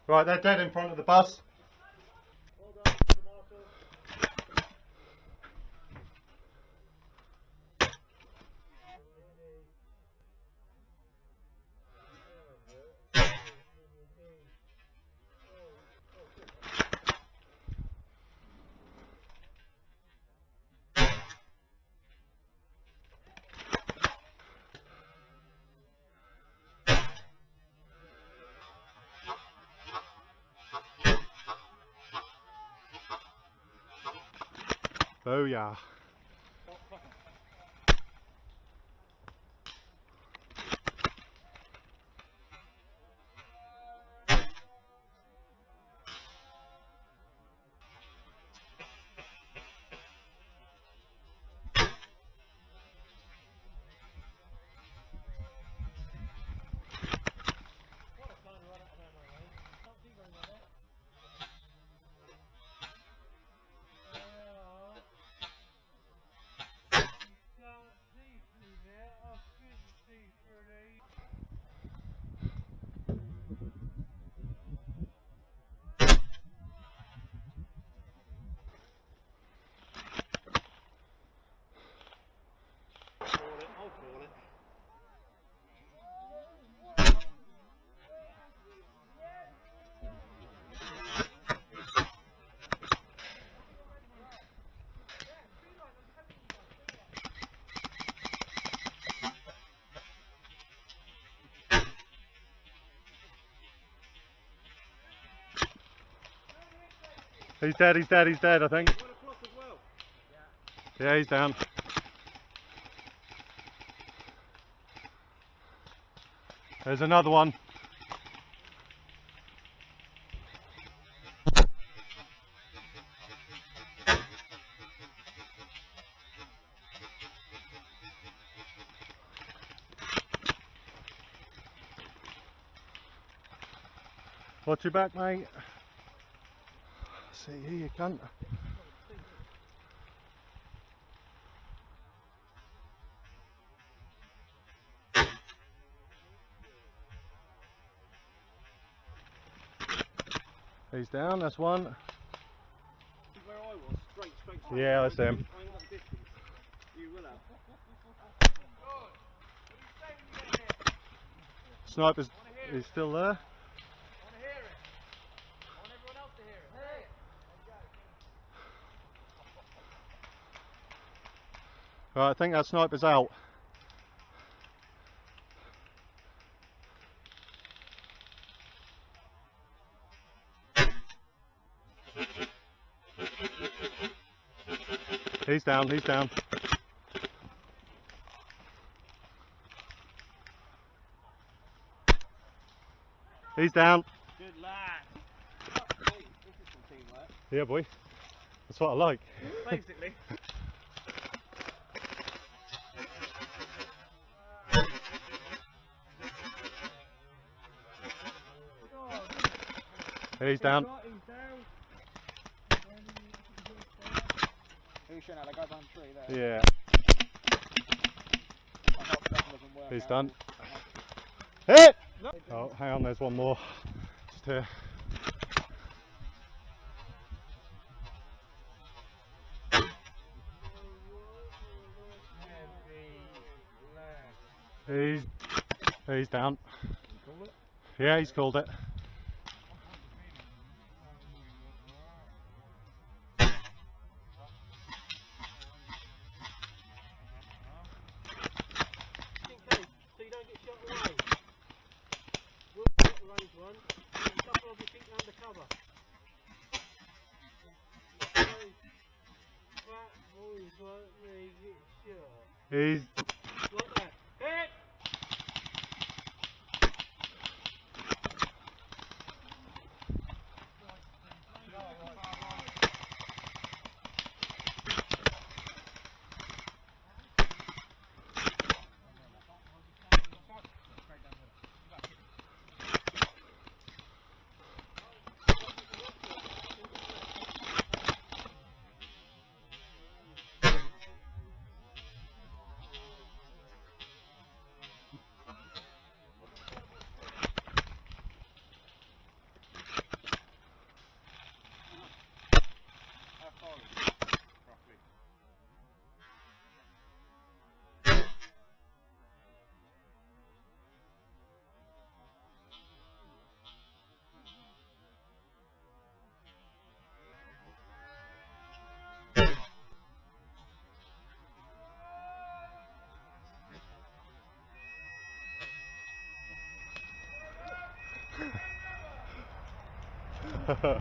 Right, they're dead in front of the bus. Booyah. He's dead, I think. Yeah, he's down. There's another one. Watch your back, mate. See here, you cunt. He's down, that's one. Where I was, straight. Yeah, that's him. I ain't got the distance. You will have. Sniper's is still there. I want to hear it. I want everyone else to hear it. Hey! Right, I think that sniper's out. He's down, he's down. He's down. Good lad. This is some teamwork. Yeah, boy. That's what I like. Basically. He's down. Who's shooting at that guy behind the tree there? Yeah. He's done. Hit! Oh, hang on, there's one more. Just here. He's down. Yeah, he's called it. He's Yeah.